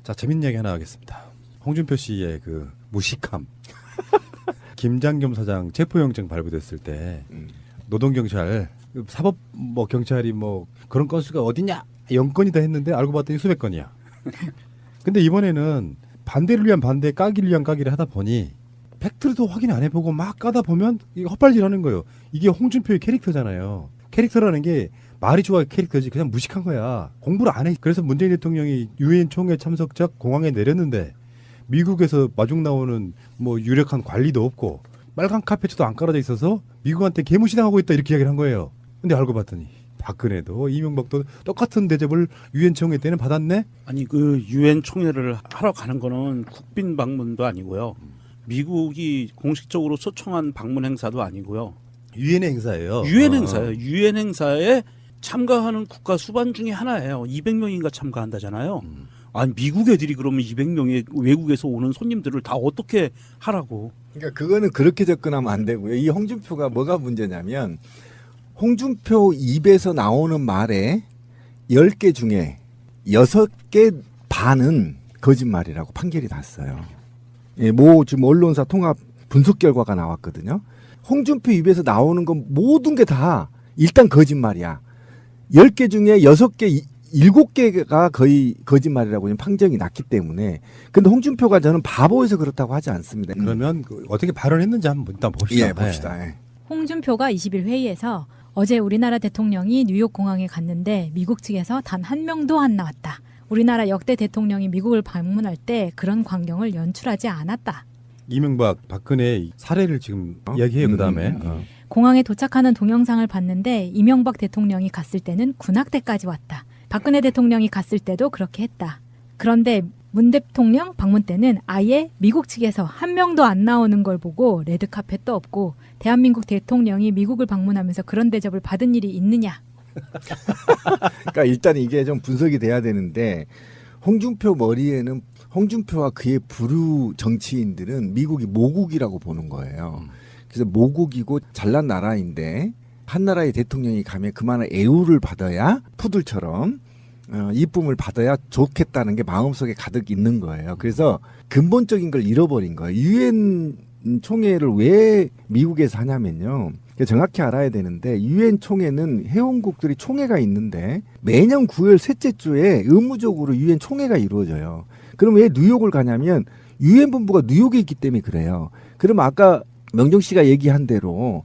자, 재밌는 얘기 하나 하겠습니다. 홍준표 씨의 그 무식함. 김장겸 사장 체포영장 발부됐을 때 노동경찰, 사법 뭐 경찰이 뭐 그런 건수가 어디냐? 0건이다 했는데 알고 봤더니 수백 건이야. 근데 이번에는 반대를 위한 반대, 까기를 위한 까기를 하다 보니 팩트도 확인 안 해보고 막 까다 보면 이게 헛발질하는 거예요. 이게 홍준표의 캐릭터잖아요. 캐릭터라는 게 말이 좋아 캐릭터지 그냥 무식한 거야. 공부를 안 해. 그래서 문재인 대통령이 유엔 총회 참석자 공항에 내렸는데 미국에서 마중 나오는 뭐 유력한 관리도 없고 빨간 카페트도 안 깔아져 있어서 미국한테 개무시당하고 있다 이렇게 이야기를 한 거예요. 근데 알고 봤더니 박근혜도 이명박도 똑같은 대접을 유엔 총회 때는 받았네. 아니 그 유엔 총회를 하러 가는 거는 국빈 방문도 아니고요. 미국이 공식적으로 초청한 방문 행사도 아니고요. 유엔 행사예요. 유엔 행사예요. 유엔 행사에 참가하는 국가 수반 중에 하나예요. 200명인가 참가한다잖아요. 아니 미국 애들이 그러면 200명의 외국에서 오는 손님들을 다 어떻게 하라고. 그러니까 그거는 그렇게 접근하면 안 되고요. 이 홍준표가 뭐가 문제냐면 홍준표 입에서 나오는 말에 10개 중에 6개 반은 거짓말이라고 판결이 났어요. 예, 지금 언론사 통합 분석 결과가 나왔거든요. 홍준표 입에서 나오는 건 모든 게 다 일단 거짓말이야. 10개 중에 6개, 7개가 거의 거짓말이라고 지금 판정이 났기 때문에. 근데 홍준표가 저는 바보여서 그렇다고 하지 않습니다. 그러면 어떻게 발언했는지 한번 일단 봅시다. 예, 봅시다. 예. 홍준표가 20일 회의에서 어제 우리나라 대통령이 뉴욕 공항에 갔는데 미국 측에서 단 한 명도 안 나왔다. 우리나라 역대 대통령이 미국을 방문할 때 그런 광경을 연출하지 않았다. 이명박, 박근혜 사례를 지금 이야기해요. 그다음에 공항에 도착하는 동영상을 봤는데 이명박 대통령이 갔을 때는 군악대까지 왔다. 박근혜 대통령이 갔을 때도 그렇게 했다. 그런데 문 대통령 방문 때는 아예 미국 측에서 한 명도 안 나오는 걸 보고 레드카펫도 없고 대한민국 대통령이 미국을 방문하면서 그런 대접을 받은 일이 있느냐. 그러니까 일단 이게 좀 분석이 돼야 되는데 홍준표 머리에는 홍준표와 그의 부류 정치인들은 미국이 모국이라고 보는 거예요. 그래서 모국이고 잘난 나라인데 한 나라의 대통령이 가면 그만한 애우를 받아야 푸들처럼 이쁨을 받아야 좋겠다는 게 마음속에 가득 있는 거예요. 그래서 근본적인 걸 잃어버린 거예요. 유엔 총회를 왜 미국에서 하냐면요. 정확히 알아야 되는데 유엔 총회는 회원국들이 총회가 있는데 매년 9월 셋째 주에 의무적으로 유엔 총회가 이루어져요. 그럼 왜 뉴욕을 가냐면 유엔 본부가 뉴욕에 있기 때문에 그래요. 그럼 아까 명정 씨가 얘기한 대로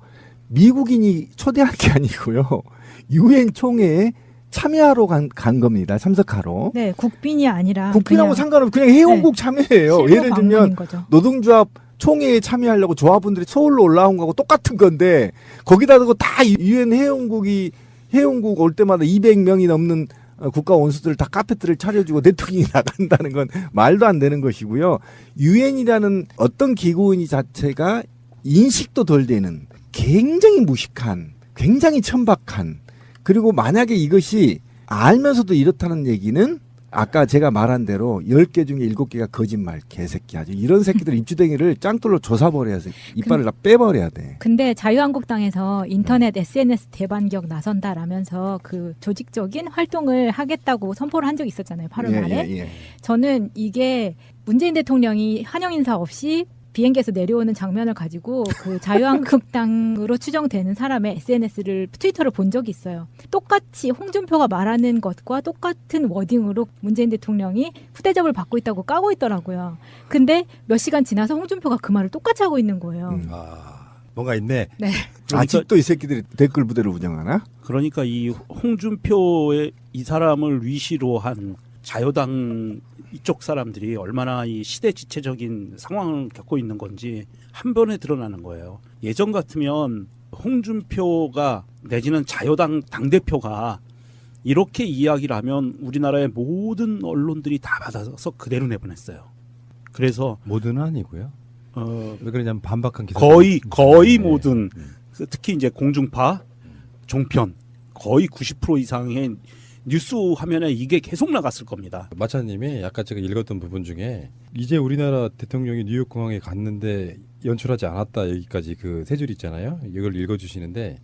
미국인이 초대한 게 아니고요. 유엔 총회에 참여하러 간 겁니다. 참석하러. 네, 국빈이 아니라 국빈하고 상관없이 그냥 회원국 참여예요. 예를 들면 노동조합 총회에 참여하려고 조합원들이 서울로 올라온 거하고 똑같은 건데 거기다 대고 다 유엔 회원국 올 때마다 200명이 넘는 국가 원수들 다 카페트를 차려주고 대통령이 나간다는 건 말도 안 되는 것이고요. 유엔이라는 어떤 기구인 자체가 인식도 덜 되는 굉장히 무식한, 굉장히 천박한, 그리고 만약에 이것이 알면서도 이렇다는 얘기는 아까 제가 말한 대로 10개 중에 7개가 거짓말 개새끼 아주 이런 새끼들 입주댕이를 짱돌로 조사버려야지 이빨을 다 빼버려야 돼. 근데 자유한국당에서 인터넷 SNS 대반격 나선다라면서 그 조직적인 활동을 하겠다고 선포를 한 적이 있었잖아요. 8월 말에. 저는 이게 문재인 대통령이 환영 인사 없이 비행기에서 내려오는 장면을 가지고 그 자유한국당으로 추정되는 사람의 트위터를 본 적이 있어요. 똑같이 홍준표가 말하는 것과 똑같은 워딩으로 문재인 대통령이 후대접을 받고 있다고 까고 있더라고요. 근데 몇 시간 지나서 홍준표가 그 말을 똑같이 하고 있는 거예요. 뭔가 있네. 네. 그러니까, 아직도 이 새끼들이 댓글 부대를 운영하나? 그러니까 이 홍준표의 이 사람을 위시로 한 자유당 이쪽 사람들이 얼마나 이 시대 지체적인 상황을 겪고 있는 건지 한 번에 드러나는 거예요. 예전 같으면 홍준표가 내지는 자유당 당대표가 이렇게 이야기를 하면 우리나라의 모든 언론들이 다 받아서 그대로 내보냈어요. 그래서 모든은 아니고요. 왜 그러냐면 반박한 기사 거의 모든 특히 이제 공중파, 종편 거의 90% 이상의 뉴스 화면에 이게 계속 나갔을 겁니다. 마차님이 아까 제가 읽었던 부분 중에 이제 우리나라 대통령이 뉴욕 공항에 갔는데 연출하지 않았다 여기까지 그 세 줄 있잖아요. 이걸 읽어주시는데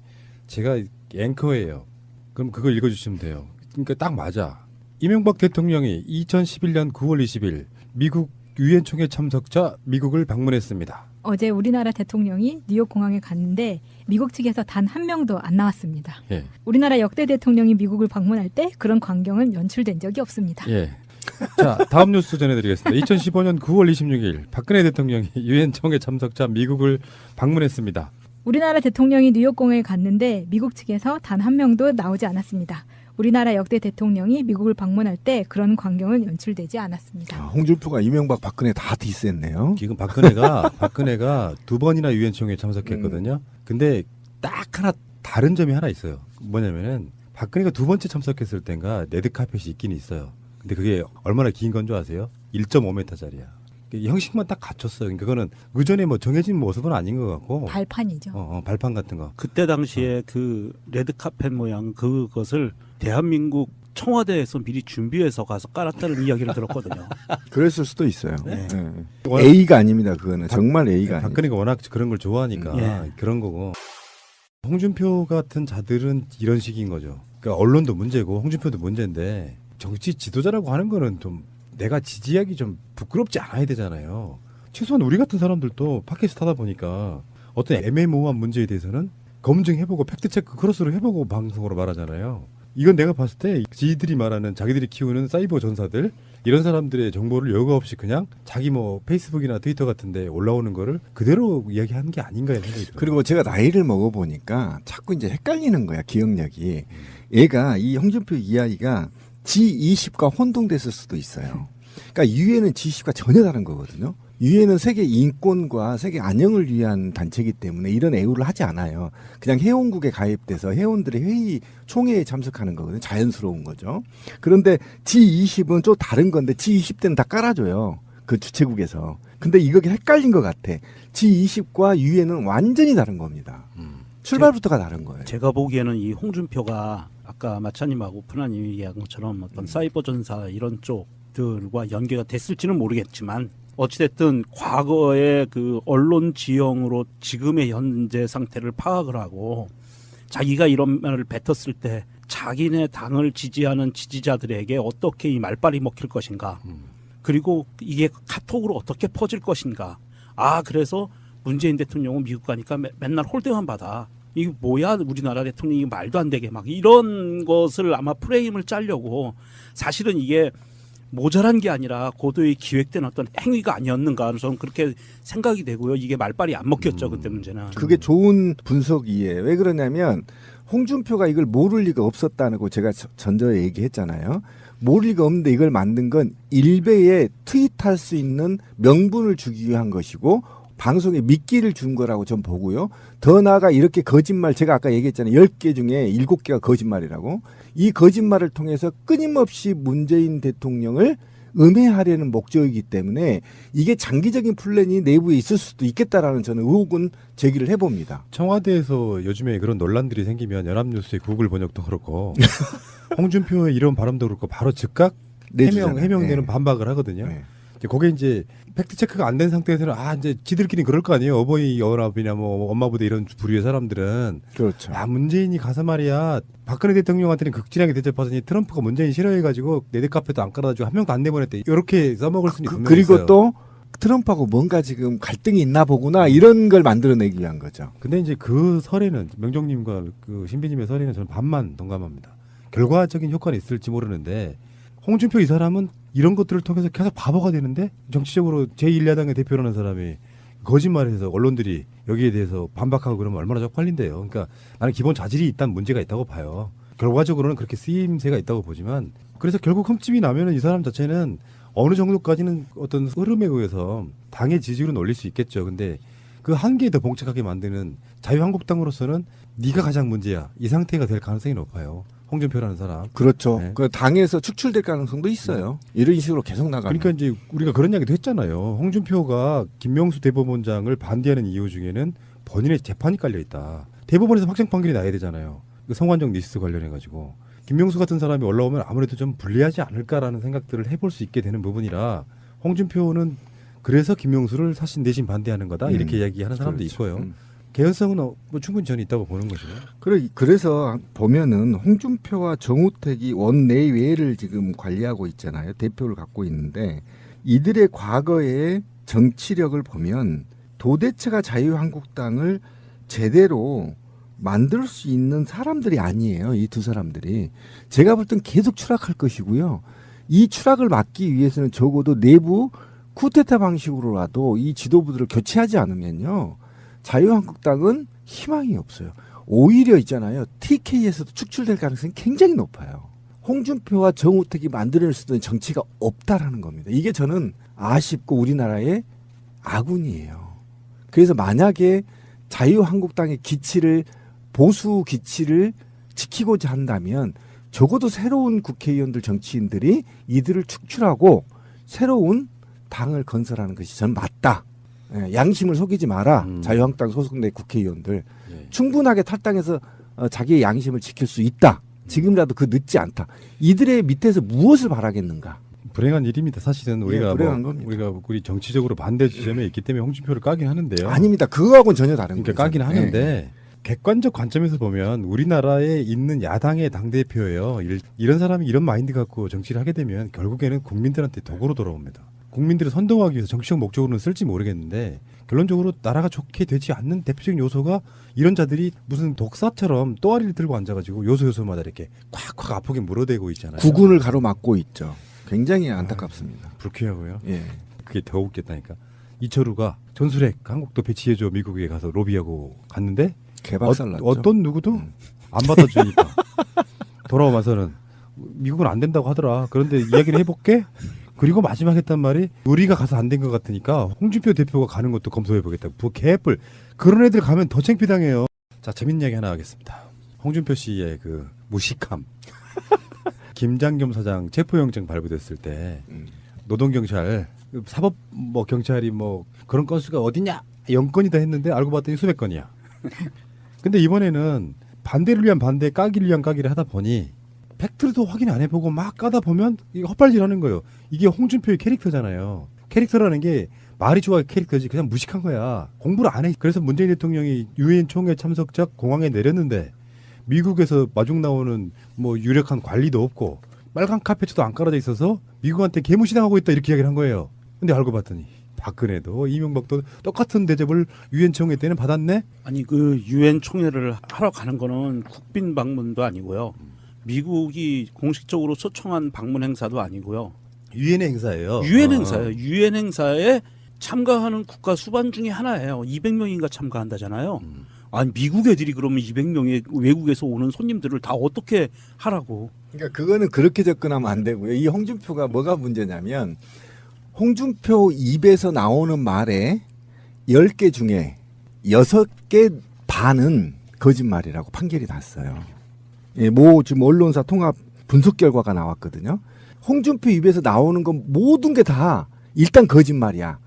제가 앵커예요. 그럼 그걸 읽어주시면 돼요. 그러니까 딱 맞아. 이명박 대통령이 2011년 9월 20일 미국 유엔 총회 참석자 미국을 방문했습니다. 어제 우리나라 대통령이 뉴욕 공항에 갔는데 미국 측에서 단 한 명도 안 나왔습니다. 예. 우리나라 역대 대통령이 미국을 방문할 때 그런 광경은 연출된 적이 없습니다. 예. 자, 다음 뉴스 전해드리겠습니다. 2015년 9월 26일 박근혜 대통령이 유엔 총회 참석자 미국을 방문했습니다. 우리나라 대통령이 뉴욕 공항에 갔는데 미국 측에서 단 한 명도 나오지 않았습니다. 우리나라 역대 대통령이 미국을 방문할 때 그런 광경은 연출되지 않았습니다. 홍준표가 이명박 박근혜 다 디스했네요. 지금 박근혜가 두 번이나 유엔 총회에 참석했거든요. 근데 딱 하나 다른 점이 하나 있어요. 뭐냐면은 박근혜가 두 번째 참석했을 땐가 레드카펫이 있긴 있어요. 근데 그게 얼마나 긴 건 줄 아세요? 1.5m짜리야. 형식만 딱 갖췄어요. 그러니까 그거는 그전에 뭐 정해진 모습은 아닌 것 같고. 발판이죠. 발판 같은 거. 그때 당시에 그 레드카펫 모양 그것을 대한민국 청와대에서 미리 준비해서 가서 깔았다는 이야기를 들었거든요. 그랬을 수도 있어요. 네. 네. A가 아닙니다. 그거는 정말 A가 아닙니다. 박근혜가 워낙 그런 걸 좋아하니까 예. 그런 거고. 홍준표 같은 자들은 이런 식인 거죠. 그러니까 언론도 문제고 홍준표도 문제인데 정치 지도자라고 하는 거는 좀 내가 지지하기 좀 부끄럽지 않아야 되잖아요. 최소한 우리 같은 사람들도 팟캐스트 하다 보니까 어떤 애매모호한 문제에 대해서는 검증해보고 팩트체크 크로스로 해보고 방송으로 말하잖아요. 이건 내가 봤을 때 지들이 말하는 자기들이 키우는 사이버 전사들 이런 사람들의 정보를 여과 없이 그냥 자기 뭐 페이스북이나 트위터 같은 데 올라오는 거를 그대로 이야기하는 게 아닌가 하는 생각이 들어요. 그리고 제가 나이를 먹어보니까 자꾸 이제 헷갈리는 거야, 기억력이. 얘가, 이 홍준표 이 아이가 G20과 혼동됐을 수도 있어요. 그러니까 유엔은 G20과 전혀 다른 거거든요. 유엔은 세계 인권과 세계 안녕을 위한 단체이기 때문에 이런 애우를 하지 않아요. 그냥 회원국에 가입돼서 회원들의 회의 총회에 참석하는 거거든요. 자연스러운 거죠. 그런데 G20은 좀 다른 건데 G20 때는 다 깔아줘요. 그 주최국에서. 근데 이게 헷갈린 것 같아. G20과 유엔은 완전히 다른 겁니다. 출발부터가 다른 거예요. 제가 보기에는 이 홍준표가 아까 마차님하고 푸나님이 얘기한 것처럼 어떤 사이버 전사 이런 쪽들과 연계가 됐을지는 모르겠지만 어찌됐든 과거의 그 언론 지형으로 지금의 현재 상태를 파악을 하고 자기가 이런 말을 뱉었을 때 자기네 당을 지지하는 지지자들에게 어떻게 이 말빨이 먹힐 것인가 그리고 이게 카톡으로 어떻게 퍼질 것인가. 그래서 문재인 대통령은 미국 가니까 맨날 홀대만 받아. 이게 뭐야 우리나라 대통령이 말도 안 되게 막 이런 것을 아마 프레임을 짜려고 사실은 이게 모자란 게 아니라 고도의 기획된 어떤 행위가 아니었는가 저는 그렇게 생각이 되고요. 이게 말빨이 안 먹혔죠. 그때 문제는. 그게 좋은 분석이에요. 왜 그러냐면 홍준표가 이걸 모를 리가 없었다는 거 제가 전전에 얘기했잖아요. 모를 리가 없는데 이걸 만든 건 일베에 트윗할 수 있는 명분을 주기 위한 것이고 방송에 미끼를 준 거라고 전 보고요. 더 나아가 이렇게 거짓말 제가 아까 얘기했잖아요. 10개 중에 7개가 거짓말이라고. 이 거짓말을 통해서 끊임없이 문재인 대통령을 음해하려는 목적이기 때문에 이게 장기적인 플랜이 내부에 있을 수도 있겠다라는 저는 의혹은 제기를 해봅니다. 청와대에서 요즘에 그런 논란들이 생기면 연합뉴스의 구글 번역도 그렇고 홍준표의 이런 발언도 그렇고 바로 즉각 해명되는 네. 반박을 하거든요. 네. 그게 이제 팩트 체크가 안 된 상태에서는 이제 지들끼리 그럴 거 아니에요. 어버이 연합이나 뭐 엄마부대 이런 부류의 사람들은 그렇죠. 문재인이 가서 말이야 박근혜 대통령한테는 극진하게 대접하더니 트럼프가 문재인 싫어해가지고 레드카펫도 안 깔아주고 한 명도 안 내보냈대. 이렇게 써먹을 수는 분명히 그리고 있어요. 또 트럼프하고 뭔가 지금 갈등이 있나 보구나 이런 걸 만들어내기 위한 거죠. 근데 이제 그 설에는 명종님과 그 신비님의 설에는 저는 반만 동감합니다. 결과적인 효과는 있을지 모르는데 홍준표 이 사람은 이런 것들을 통해서 계속 바보가 되는데 정치적으로 제1야당의 대표라는 사람이 거짓말해서 언론들이 여기에 대해서 반박하고 그러면 얼마나 쪽팔린대요. 그러니까 나는 기본 자질이 일단 문제가 있다고 봐요. 결과적으로는 그렇게 쓰임새가 있다고 보지만 그래서 결국 흠집이 나면은 이 사람 자체는 어느 정도까지는 어떤 흐름에 의해서 당의 지지율은 올릴 수 있겠죠. 근데 그 한계에 더 봉착하게 만드는 자유한국당으로서는 네가 가장 문제야. 이 상태가 될 가능성이 높아요. 홍준표라는 사람. 그렇죠. 네. 그 당에서 축출될 가능성도 있어요. 이런 식으로 계속 나가면. 그러니까 이제 우리가 그런 이야기도 했잖아요. 홍준표가 김명수 대법원장을 반대하는 이유 중에는 본인의 재판이 깔려 있다. 대법원에서 확정 판결이 나야 되잖아요. 그 성완종 리스트 관련해 가지고 김명수 같은 사람이 올라오면 아무래도 좀 불리하지 않을까라는 생각들을 해볼 수 있게 되는 부분이라 홍준표는 그래서 김명수를 사신 대신 반대하는 거다 이렇게 이야기하는 사람도 그렇죠. 있고요. 개연성은 뭐 충분히 저는 있다고 보는 것이죠. 그래서 보면은 홍준표와 정우택이 원내외를 지금 관리하고 있잖아요. 대표를 갖고 있는데 이들의 과거의 정치력을 보면 도대체가 자유한국당을 제대로 만들 수 있는 사람들이 아니에요. 이 두 사람들이. 제가 볼 땐 계속 추락할 것이고요. 이 추락을 막기 위해서는 적어도 내부 쿠데타 방식으로라도 이 지도부들을 교체하지 않으면요. 자유한국당은 희망이 없어요. 오히려 있잖아요. TK에서도 축출될 가능성이 굉장히 높아요. 홍준표와 정우택이 만들어낼 수 있는 정치가 없다라는 겁니다. 이게 저는 아쉽고 우리나라의 아군이에요. 그래서 만약에 자유한국당의 기치를 보수 기치를 지키고자 한다면 적어도 새로운 국회의원들 정치인들이 이들을 축출하고 새로운 당을 건설하는 것이 저는 맞다. 양심을 속이지 마라. 자유한국당 소속된 국회의원들 충분하게 탈당해서 자기의 양심을 지킬 수 있다. 지금이라도 그 늦지 않다. 이들의 밑에서 무엇을 바라겠는가? 불행한 일입니다. 사실은 우리가 불행한 겁니다. 우리 정치적으로 반대 지점에 있기 때문에 홍준표를 까긴 하는데요. 아닙니다. 그거하고는 전혀 다른 거죠. 그러니까 까긴 하는데 객관적 관점에서 보면 우리나라에 있는 야당의 당대표예요. 이런 사람이 이런 마인드 갖고 정치를 하게 되면 결국에는 국민들한테 도구로 돌아옵니다. 국민들을 선동하기 위해서 정치적 목적으로는 쓸지 모르겠는데 결론적으로 나라가 좋게 되지 않는 대표적인 요소가 이런 자들이 무슨 독사처럼 또아리를 들고 앉아가지고 요소마다 이렇게 콱콱 아프게 물어대고 있잖아요. 국군을 가로막고 있죠. 굉장히 안타깝습니다. 불쾌하고요. 예. 그게 더 웃겼다니까. 이철우가 전술핵 한국도 배치해줘 미국에 가서 로비하고 갔는데 개박살 났죠. 어떤 누구도 안 받아주니까 돌아오면서는 미국은 안 된다고 하더라. 그런데 이야기를 해볼게. 그리고 마지막 했단 말이 우리가 가서 안 된 것 같으니까 홍준표 대표가 가는 것도 검토해보겠다. 개뿔. 그런 애들 가면 더 창피당해요. 자, 재밌는 이야기 하나 하겠습니다. 홍준표 씨의 그 무식함. 김장겸 사장 체포영장 발부됐을 때 노동경찰 사법 뭐 경찰이 뭐 그런 건수가 어디냐 0건이다 했는데 알고 봤더니 수백 건이야. 근데 이번에는 반대를 위한 반대, 까기를 위한 까기를 하다 보니 팩트도 확인 안 해보고 막 까다 보면 이게 헛발질하는 거예요. 이게 홍준표의 캐릭터잖아요. 캐릭터라는 게 말이 좋아 캐릭터지 그냥 무식한 거야. 공부를 안 해. 그래서 문재인 대통령이 유엔 총회 참석자 공항에 내렸는데 미국에서 마중 나오는 뭐 유력한 관리도 없고 빨간 카페트도 안 깔아져 있어서 미국한테 개무시당하고 있다 이렇게 이야기를 한 거예요. 근데 알고 봤더니 박근혜도 이명박도 똑같은 대접을 유엔 총회 때는 받았네. 아니 그 유엔 총회를 하러 가는 거는 국빈 방문도 아니고요. 미국이 공식적으로 초청한 방문 행사도 아니고요. 유엔의 행사예요. 유엔 행사예요. 유엔 행사에 참가하는 국가 수반 중에 하나예요. 200명인가 참가한다잖아요. 아니 미국 애들이 그러면 200명의 외국에서 오는 손님들을 다 어떻게 하라고? 그러니까 그거는 그렇게 접근하면 안 되고요. 이 홍준표가 뭐가 문제냐면 홍준표 입에서 나오는 말에 10개 중에 6개 반은 거짓말이라고 판결이 났어요. 예, 지금 언론사 통합 분석 결과가 나왔거든요. 홍준표 입에서 나오는 건 모든 게 다 일단 거짓말이야.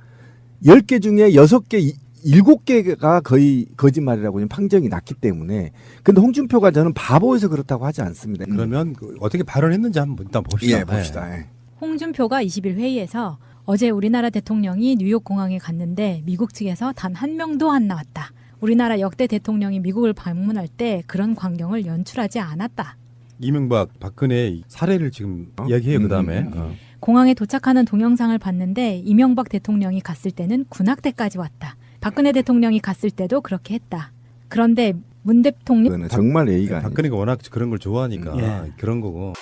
10개 중에 6개, 7개가 거의 거짓말이라고 판정이 났기 때문에. 근데 홍준표가 저는 바보여서 그렇다고 하지 않습니다. 그러면 어떻게 발언했는지 한번 일단 봅시다. 예, 봅시다. 예. 홍준표가 20일 회의에서 어제 우리나라 대통령이 뉴욕 공항에 갔는데 미국 측에서 단 한 명도 안 나왔다. 우리나라 역대 대통령이 미국을 방문할 때 그런 광경을 연출하지 않았다. 이명박, 박근혜 사례를 지금 이야기해요. 그다음에 공항에 도착하는 동영상을 봤는데 이명박 대통령이 갔을 때는 군악대까지 왔다. 박근혜 대통령이 갔을 때도 그렇게 했다. 그런데 문 대통령 정말 예의가 박근혜가 워낙 그런 걸 좋아하니까 예. 그런 거고.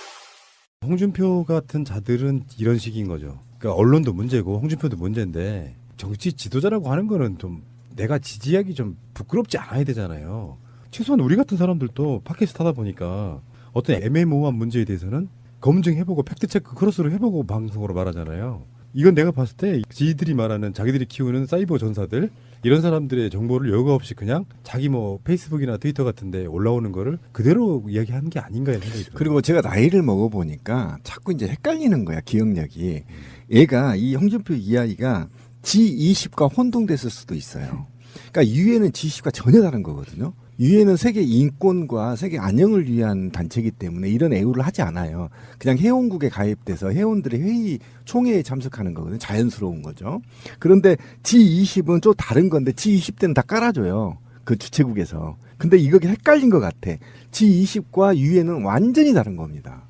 홍준표 같은 자들은 이런 식인 거죠. 그러니까 언론도 문제고 홍준표도 문제인데 정치 지도자라고 하는 거는 좀 내가 지지하기 좀 부끄럽지 않아야 되잖아요. 최소한 우리 같은 사람들도 팟캐스트 하다 보니까 어떤 애매모호한 문제에 대해서는 검증해보고 팩트체크 크로스로 해보고 방송으로 말하잖아요. 이건 내가 봤을 때 지들이 말하는 자기들이 키우는 사이버 전사들 이런 사람들의 정보를 여과 없이 그냥 자기 뭐 페이스북이나 트위터 같은 데 올라오는 거를 그대로 이야기하는 게 아닌가 생각이 들어요. 그리고 제가 나이를 먹어보니까 자꾸 이제 헷갈리는 거야, 기억력이. 얘가, 이 홍준표 이 아이가 G20과 혼동됐을 수도 있어요. 그러니까 유엔은 G20과 전혀 다른 거거든요. 유엔은 세계 인권과 세계 안녕을 위한 단체이기 때문에 이런 애우를 하지 않아요. 그냥 회원국에 가입돼서 회원들의 회의 총회에 참석하는 거거든요. 자연스러운 거죠. 그런데 G20은 좀 다른 건데 G20 때는 다 깔아줘요. 그 주최국에서. 근데 이거 헷갈린 것 같아. G20과 유엔은 완전히 다른 겁니다.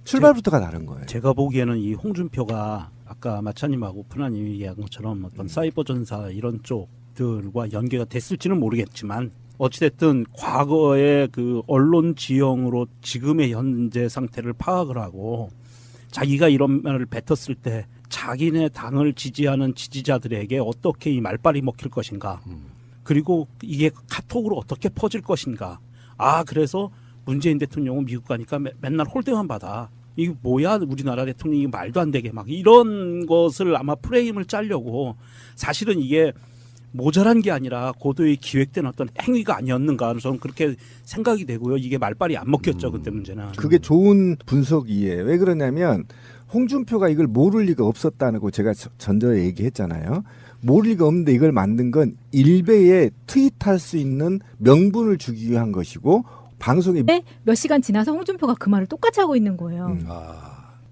출발부터가 다른 거예요. 제가 보기에는 이 홍준표가 아까 마차님하고 푸나님이 얘기한 것처럼 어떤 사이버 전사 이런 쪽들과 연계가 됐을지는 모르겠지만 어찌됐든 과거의 그 언론 지형으로 지금의 현재 상태를 파악을 하고 자기가 이런 말을 뱉었을 때 자기네 당을 지지하는 지지자들에게 어떻게 이 말빨이 먹힐 것인가, 그리고 이게 카톡으로 어떻게 퍼질 것인가. 아, 그래서 문재인 대통령은 미국 가니까 맨날 홀대만 받아. 이게 뭐야, 우리나라 대통령이 말도 안 되게 막 이런 것을 아마 프레임을 짜려고, 사실은 이게 모자란 게 아니라 고도의 기획된 어떤 행위가 아니었는가, 저는 그렇게 생각이 되고요. 이게 말빨이 안 먹혔죠, 그때 문제는. 그게 좋은 분석이에요. 왜 그러냐면 홍준표가 이걸 모를 리가 없었다는 거 제가 전저 얘기했잖아요. 모를 리가 없는데 이걸 만든 건 일베에 트윗할 수 있는 명분을 주기 위한 것이고, 방송에 몇 시간 지나서 홍준표가 그 말을 똑같이 하고 있는 거예요.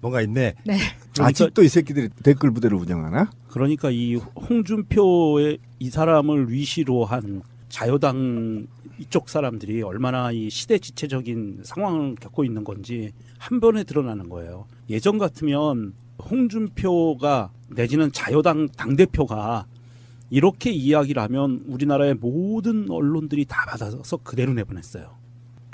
뭔가 있네. 네. 아직도 이 새끼들이 댓글 부대를 운영하나? 그러니까 이 홍준표의 이 사람을 위시로 한 자유당 이쪽 사람들이 얼마나 이 시대 지체적인 상황을 겪고 있는 건지 한 번에 드러나는 거예요. 예전 같으면 홍준표가 내지는 자유당 당대표가 이렇게 이야기를 하면 우리나라의 모든 언론들이 다 받아서 그대로 내보냈어요.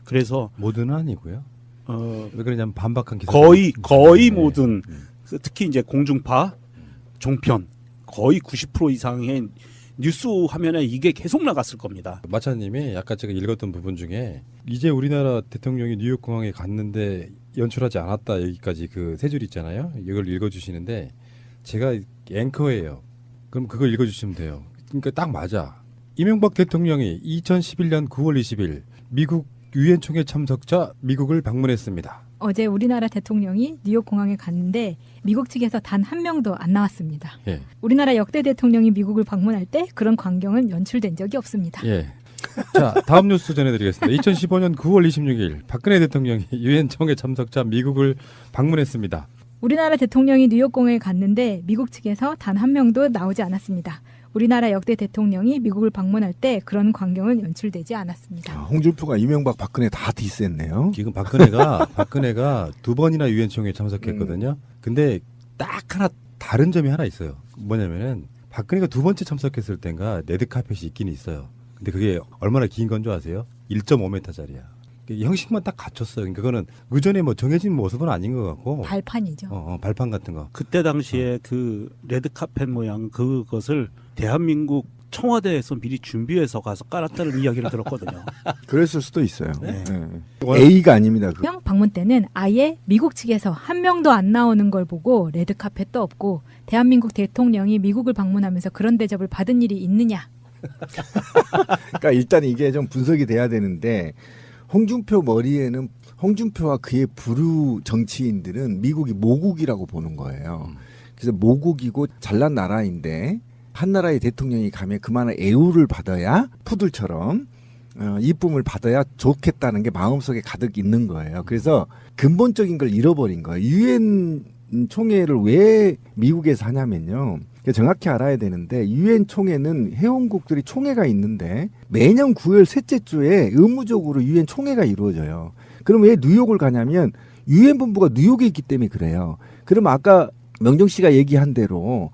그래서 모두는 아니고요. 왜 그러냐면 반박한 기사 거의 모든, 특히 이제 공중파, 종편 거의 90% 이상의 뉴스 화면에 이게 계속 나갔을 겁니다. 마차님이 아까 제가 읽었던 부분 중에 이제 우리나라 대통령이 뉴욕 공항에 갔는데 연출하지 않았다 여기까지 그 세 줄 있잖아요. 이걸 읽어주시는데 제가 앵커예요. 그럼 그걸 읽어주시면 돼요. 그러니까 딱 맞아. 이명박 대통령이 2011년 9월 20일 미국 유엔 총회 참석자 미국을 방문했습니다. 어제 우리나라 대통령이 뉴욕 공항에 갔는데 미국 측에서 단 한 명도 안 나왔습니다. 예. 우리나라 역대 대통령이 미국을 방문할 때 그런 광경은 연출된 적이 없습니다. 예. 자, 다음 뉴스 전해드리겠습니다. 2015년 9월 26일 박근혜 대통령이 유엔 총회 참석자 미국을 방문했습니다. 우리나라 대통령이 뉴욕 공항에 갔는데 미국 측에서 단 한 명도 나오지 않았습니다. 우리나라 역대 대통령이 미국을 방문할 때 그런 광경은 연출되지 않았습니다. 홍준표가 이명박 박근혜 다 디스했네요. 지금 박근혜가 두 번이나 유엔 총회에 참석했거든요. 근데 딱 하나 다른 점이 하나 있어요. 뭐냐면은 박근혜가 두 번째 참석했을 땐가 레드카펫이 있긴 있어요. 근데 그게 얼마나 긴 건 줄 아세요? 1.5m짜리야. 형식만 딱 갖췄어요. 그러니까 그거는 의전에 뭐 정해진 모습은 아닌 것 같고. 발판이죠. 발판 같은 거. 그때 당시에 그 레드카펫 모양 그것을 대한민국 청와대에서 미리 준비해서 가서 깔았다는 이야기를 들었거든요. 그랬을 수도 있어요. 네. 네. A가 아닙니다. 방문 때는 아예 미국 측에서 한 명도 안 나오는 걸 보고 레드카펫도 없고 대한민국 대통령이 미국을 방문하면서 그런 대접을 받은 일이 있느냐. 그러니까 일단 이게 좀 분석이 돼야 되는데, 홍준표 머리에는 홍준표와 그의 부류 정치인들은 미국이 모국이라고 보는 거예요. 그래서 모국이고 잘난 나라인데 한 나라의 대통령이 가면 그만한 애우를 받아야 푸들처럼 이쁨을 받아야 좋겠다는 게 마음속에 가득 있는 거예요. 그래서 근본적인 걸 잃어버린 거예요. 유엔 총회를 왜 미국에서 하냐면요. 정확히 알아야 되는데 유엔 총회는 회원국들이 총회가 있는데 매년 9월 셋째 주에 의무적으로 유엔 총회가 이루어져요. 그럼 왜 뉴욕을 가냐면 유엔 본부가 뉴욕에 있기 때문에 그래요. 그럼 아까 명정 씨가 얘기한 대로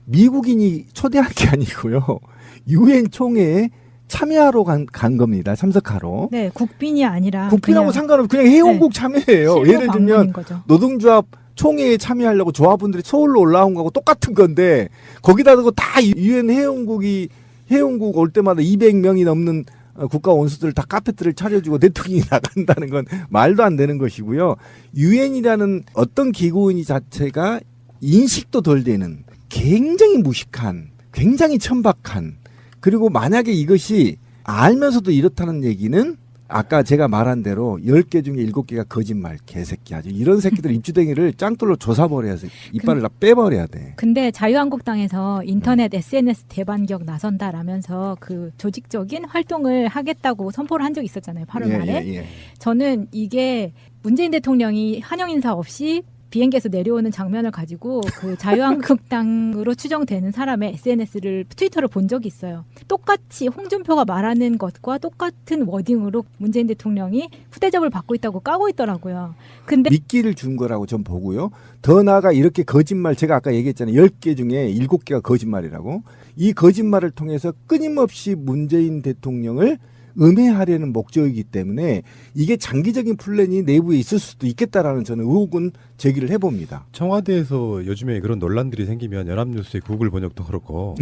미국인이 초대한 게 아니고요. 유엔 총회에 참여하러 간 겁니다. 참석하러. 네, 국빈이 아니라 국빈하고 상관없이 그냥 회원국 참여예요. 예를 들면 거죠. 노동조합 총회에 참여하려고 조합원들이 서울로 올라온 거하고 똑같은 건데 거기다 대고 다 유엔 회원국 올 때마다 200명이 넘는 국가 원수들 다 카페트를 차려주고 대통령이 나간다는 건 말도 안 되는 것이고요. 유엔이라는 어떤 기구인 자체가 인식도 덜 되는 굉장히 무식한, 굉장히 천박한, 그리고 만약에 이것이 알면서도 이렇다는 얘기는 아까 제가 말한 대로 10개 중에 7개가 거짓말 개새끼 아주 이런 새끼들 입주댕이를 짱돌로 조사버려야 돼. 이빨을 다 빼버려야 돼. 근데 자유한국당에서 인터넷 SNS 대반격 나선다라면서 그 조직적인 활동을 하겠다고 선포를 한 적이 있었잖아요. 8월 말에. 예. 저는 이게 문재인 대통령이 환영 인사 없이 비행기에서 내려오는 장면을 가지고 그 자유한국당으로 추정되는 사람의 트위터를 본 적이 있어요. 똑같이 홍준표가 말하는 것과 똑같은 워딩으로 문재인 대통령이 후대접을 받고 있다고 까고 있더라고요. 근데 미끼를 준 거라고 전 보고요. 더 나아가 이렇게 거짓말, 제가 아까 얘기했잖아요. 10개 중에 7개가 거짓말이라고. 이 거짓말을 통해서 끊임없이 문재인 대통령을 음해하려는 목적이기 때문에 이게 장기적인 플랜이 내부에 있을 수도 있겠다라는 저는 의혹은 제기를 해봅니다. 청와대에서 요즘에 그런 논란들이 생기면 연합뉴스의 구글 번역도 그렇고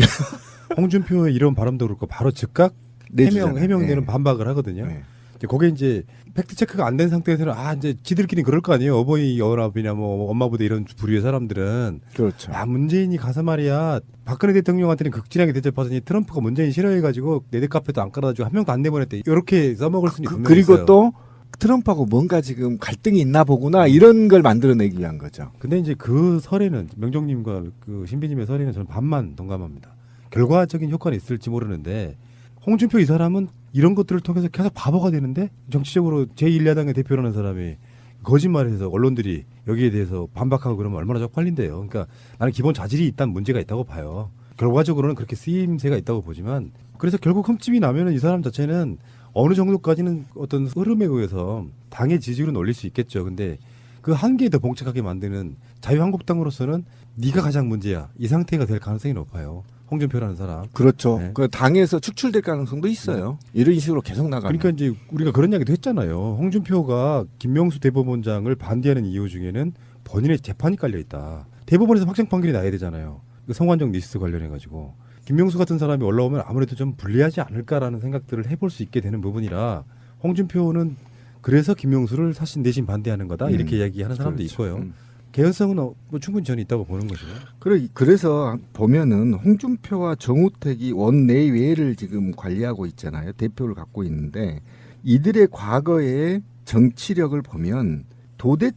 홍준표의 이런 발언도 그렇고 바로 즉각 해명되는 반박을 하거든요. 네. 그게 이제 팩트 체크가 안 된 상태에서는 이제 지들끼리 그럴 거 아니에요. 어버이 연합이나 뭐 엄마부대 이런 부류의 사람들은 그렇죠. 문재인이 가서 말이야 박근혜 대통령한테는 극진하게 대접하더니 트럼프가 문재인 싫어해가지고 내대 카페도 안 깔아주고 한 명도 안 내보냈대. 이렇게 써먹을 수는 분명히 그리고 있어요. 또 트럼프하고 뭔가 지금 갈등이 있나 보구나 이런 걸 만들어내기 위한 거죠. 근데 이제 그 설에는 명종님과 그 신비님의 설에는 저는 반만 동감합니다. 결과적인 효과는 있을지 모르는데 홍준표 이 사람은 이런 것들을 통해서 계속 바보가 되는데 정치적으로 제1야당의 대표라는 사람이 거짓말해서 언론들이 여기에 대해서 반박하고 그러면 얼마나 쪽팔린대요. 그러니까 나는 기본 자질이 있다는 문제가 있다고 봐요. 결과적으로는 그렇게 쓰임새가 있다고 보지만 그래서 결국 흠집이 나면은 이 사람 자체는 어느 정도까지는 어떤 흐름에 의해서 당의 지지율은 올릴 수 있겠죠. 근데 그 한계에 더 봉착하게 만드는 자유한국당으로서는 네가 가장 문제야. 이 상태가 될 가능성이 높아요. 홍준표라는 사람. 그렇죠. 네. 그 당에서 축출될 가능성도 있어요. 이런 식으로 계속 나가면. 그러니까 이제 우리가 그런 이야기도 했잖아요. 홍준표가 김명수 대법원장을 반대하는 이유 중에는 본인의 재판이 깔려 있다. 대법원에서 확정 판결이 나야 되잖아요. 그 성완종 리스트 관련해 가지고 김명수 같은 사람이 올라오면 아무래도 좀 불리하지 않을까라는 생각들을 해볼 수 있게 되는 부분이라 홍준표는 그래서 김명수를 사신 대신 반대하는 거다 이렇게 이야기하는 사람도 그렇죠. 있고요. 개연성은 뭐 충분히 저는 있다고 보는 것이고요. 그래서 보면은 홍준표와 정우택이 원내외를 지금 관리하고 있잖아요. 대표를 갖고 있는데 이들의 과거의 정치력을 보면 도대체